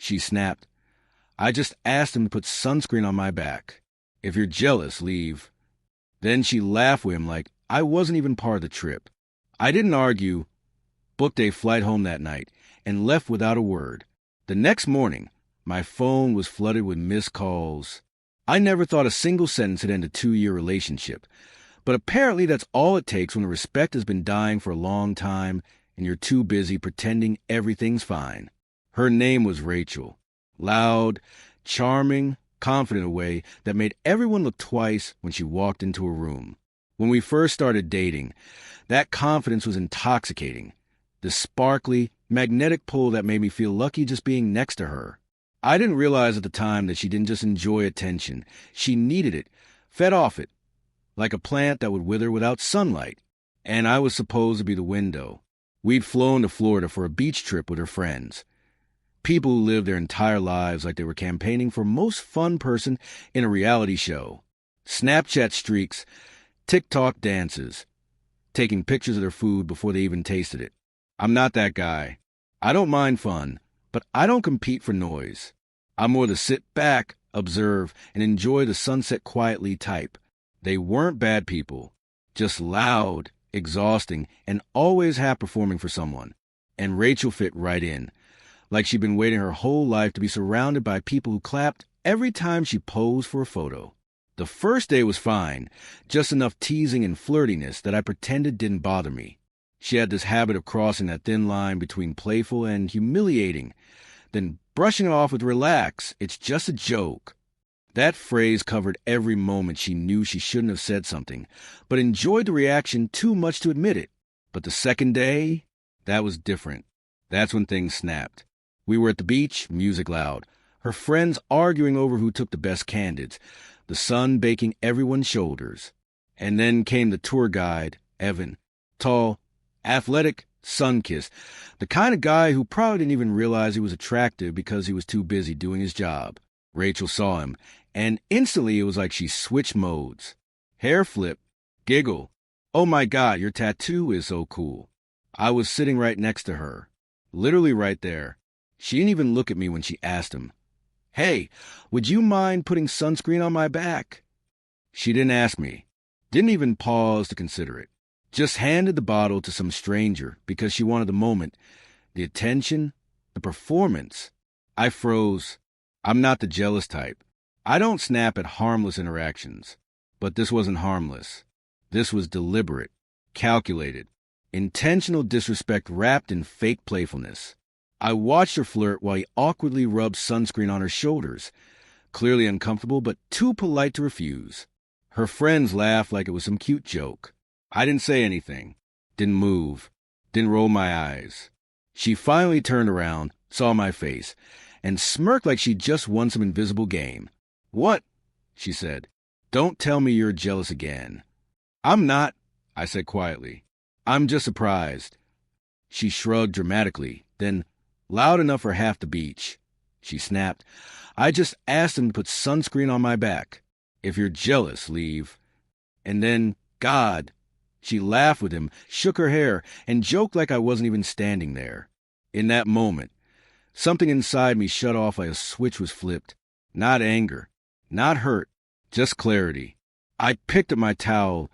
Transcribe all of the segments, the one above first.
She snapped. I just asked him to put sunscreen on my back. If you're jealous, leave. Then she laughed with him like I wasn't even part of the trip. I didn't argue, booked a flight home that night, and left without a word. The next morning, my phone was flooded with missed calls. I never thought a single sentence had ended a 2-year relationship. But apparently that's all it takes when the respect has been dying for a long time and you're too busy pretending everything's fine. Her name was Rachel. Loud, charming, confident in a way that made everyone look twice when she walked into a room. When we first started dating, that confidence was intoxicating. The sparkly, magnetic pull that made me feel lucky just being next to her. I didn't realize at the time that she didn't just enjoy attention. She needed it, fed off it, like a plant that would wither without sunlight. And I was supposed to be the window. We'd flown to Florida for a beach trip with her friends. People who lived their entire lives like they were campaigning for most fun person in a reality show. Snapchat streaks, TikTok dances, taking pictures of their food before they even tasted it. I'm not that guy. I don't mind fun, but I don't compete for noise. I'm more the sit back, observe, and enjoy the sunset quietly type. They weren't bad people, just loud, exhausting, and always half performing for someone. And Rachel fit right in, like she'd been waiting her whole life to be surrounded by people who clapped every time she posed for a photo. The first day was fine, just enough teasing and flirtiness that I pretended didn't bother me. She had this habit of crossing that thin line between playful and humiliating, then brushing it off with relax, it's just a joke. That phrase covered every moment she knew she shouldn't have said something, but enjoyed the reaction too much to admit it. But the second day, that was different. That's when things snapped. We were at the beach, music loud, her friends arguing over who took the best candids, the sun baking everyone's shoulders. And then came the tour guide, Evan, tall, athletic, sun-kissed, the kind of guy who probably didn't even realize he was attractive because he was too busy doing his job. Rachel saw him, and instantly it was like she switched modes. Hair flip, giggle. Oh my God, your tattoo is so cool. I was sitting right next to her, literally right there. She didn't even look at me when she asked him, "Hey, would you mind putting sunscreen on my back?" She didn't ask me, didn't even pause to consider it. Just handed the bottle to some stranger because she wanted the moment, the attention, the performance. I froze. I'm not the jealous type. I don't snap at harmless interactions. But this wasn't harmless. This was deliberate, calculated, intentional disrespect wrapped in fake playfulness. I watched her flirt while he awkwardly rubbed sunscreen on her shoulders, clearly uncomfortable but too polite to refuse. Her friends laughed like it was some cute joke. I didn't say anything, didn't move, didn't roll my eyes. She finally turned around, saw my face, and smirked like she'd just won some invisible game. "What?" she said. "Don't tell me you're jealous again." "I'm not," I said quietly. "I'm just surprised." She shrugged dramatically, then, loud enough for half the beach, she snapped, "I just asked him to put sunscreen on my back. If you're jealous, leave." And then, God, she laughed with him, shook her hair, and joked like I wasn't even standing there. In that moment, something inside me shut off like a switch was flipped. Not anger, not hurt, just clarity. I picked up my towel,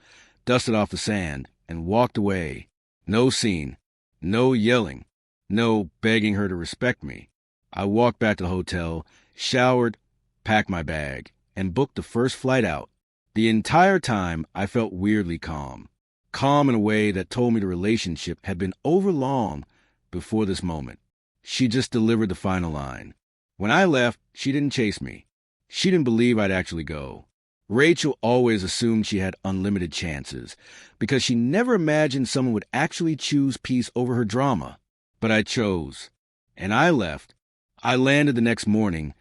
dusted off the sand, and walked away. No scene, no yelling, no begging her to respect me. I walked back to the hotel, showered, packed my bag, and booked the first flight out. The entire time, I felt weirdly calm. Calm in a way that told me the relationship had been over long before this moment. She just delivered the final line. When I left, she didn't chase me. She didn't believe I'd actually go. Rachel always assumed she had unlimited chances because she never imagined someone would actually choose peace over her drama. But I chose. And I left. I landed the next morning,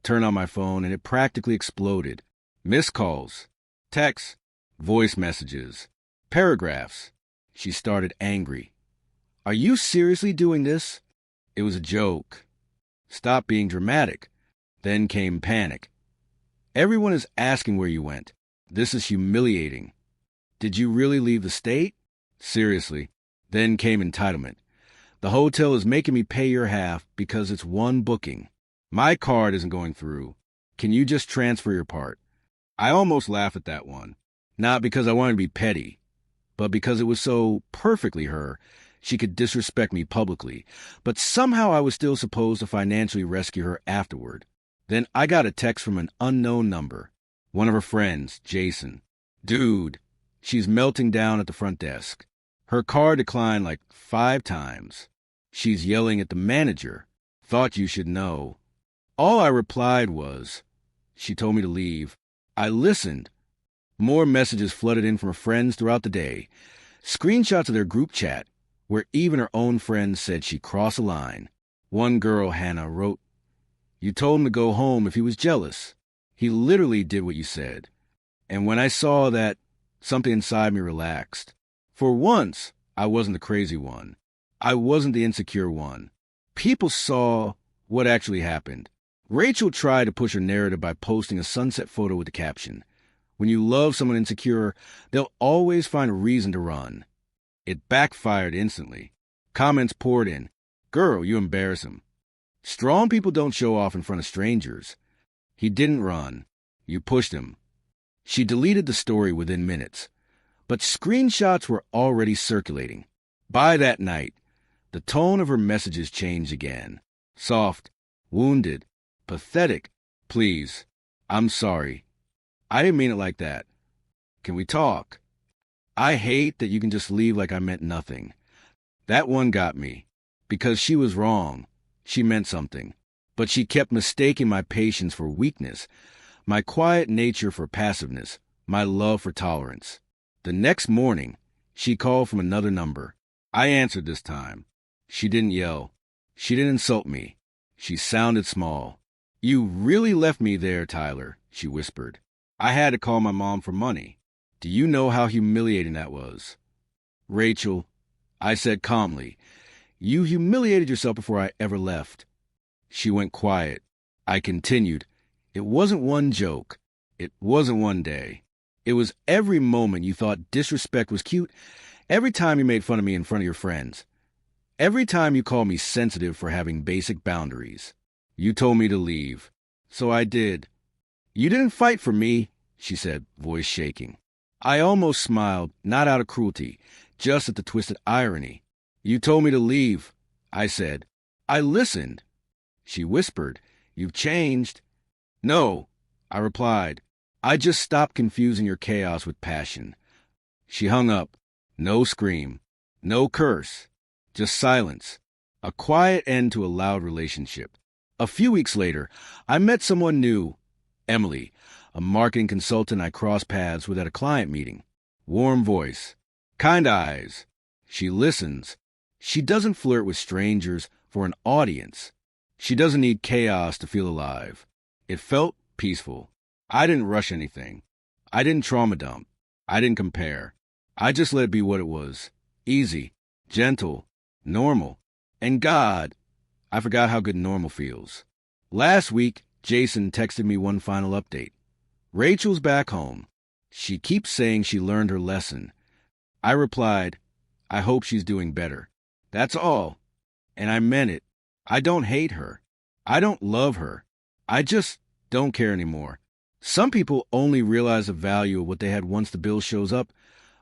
turned on my phone, and it practically exploded. Missed calls, texts, voice messages, paragraphs. She started angry. "Are you seriously doing this?" It was a joke. Stop being dramatic. Then came panic. "Everyone is asking where you went. This is humiliating. Did you really leave the state?" Seriously. Then came entitlement. "The hotel is making me pay your half because it's one booking." My card isn't going through. Can you just transfer your part? I almost laughed at that one. Not because I wanted to be petty, but because it was so perfectly her. She could disrespect me publicly, but somehow I was still supposed to financially rescue her afterward. Then I got a text from an unknown number. One of her friends, Jason. Dude, she's melting down at the front desk. Her card declined like 5 times. She's yelling at the manager. Thought you should know. All I replied was, she told me to leave. I listened. More messages flooded in from her friends throughout the day. Screenshots of their group chat, where even her own friends said she crossed a line. One girl, Hannah, wrote, "You told him to go home if he was jealous. He literally did what you said." And when I saw that, something inside me relaxed. For once, I wasn't the crazy one. I wasn't the insecure one. People saw what actually happened. Rachel tried to push her narrative by posting a sunset photo with the caption, "When you love someone insecure, they'll always find a reason to run." It backfired instantly. Comments poured in. "Girl, you embarrass him." Strong people don't show off in front of strangers. He didn't run. You pushed him. She deleted the story within minutes, but screenshots were already circulating. By that night, the tone of her messages changed again. Soft, wounded, pathetic. "Please, I'm sorry. I didn't mean it like that. Can we talk? I hate that you can just leave like I meant nothing." That one got me, because she was wrong. She meant something. But she kept mistaking my patience for weakness, my quiet nature for passiveness, my love for tolerance. The next morning, she called from another number. I answered this time. She didn't yell. She didn't insult me. She sounded small. "You really left me there, Tyler," she whispered. "I had to call my mom for money. Do you know how humiliating that was?" "Rachel," I said calmly, "you humiliated yourself before I ever left." She went quiet. I continued. "It wasn't one joke. It wasn't one day. It was every moment you thought disrespect was cute, every time you made fun of me in front of your friends, every time you called me sensitive for having basic boundaries. You told me to leave. So I did." "You didn't fight for me," she said, voice shaking. I almost smiled, not out of cruelty, just at the twisted irony. "You told me to leave," I said. "I listened." She whispered, "You've changed." "No," I replied. "I just stopped confusing your chaos with passion." She hung up. No scream. No curse. Just silence. A quiet end to a loud relationship. A few weeks later, I met someone new. Emily, a marketing consultant I crossed paths with at a client meeting. Warm voice. Kind eyes. She listens. She doesn't flirt with strangers for an audience. She doesn't need chaos to feel alive. It felt peaceful. I didn't rush anything. I didn't trauma dump. I didn't compare. I just let it be what it was. Easy, gentle, normal. And God, I forgot how good normal feels. Last week, Jason texted me one final update. "Rachel's back home. She keeps saying she learned her lesson." I replied, "I hope she's doing better. That's all." And I meant it. I don't hate her. I don't love her. I just don't care anymore. Some people only realize the value of what they had once the bill shows up,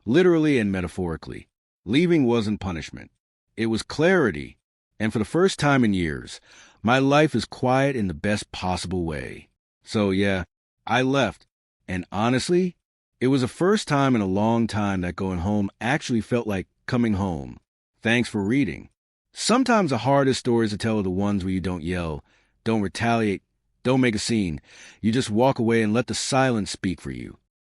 literally and metaphorically. Leaving wasn't punishment. It was clarity. And for the first time in years, my life is quiet in the best possible way. So yeah, I left. And honestly, it was the first time in a long time that going home actually felt like coming home. Thanks for reading. Sometimes the hardest stories to tell are the ones where you don't yell, don't retaliate, don't make a scene. You just walk away and let the silence speak for you.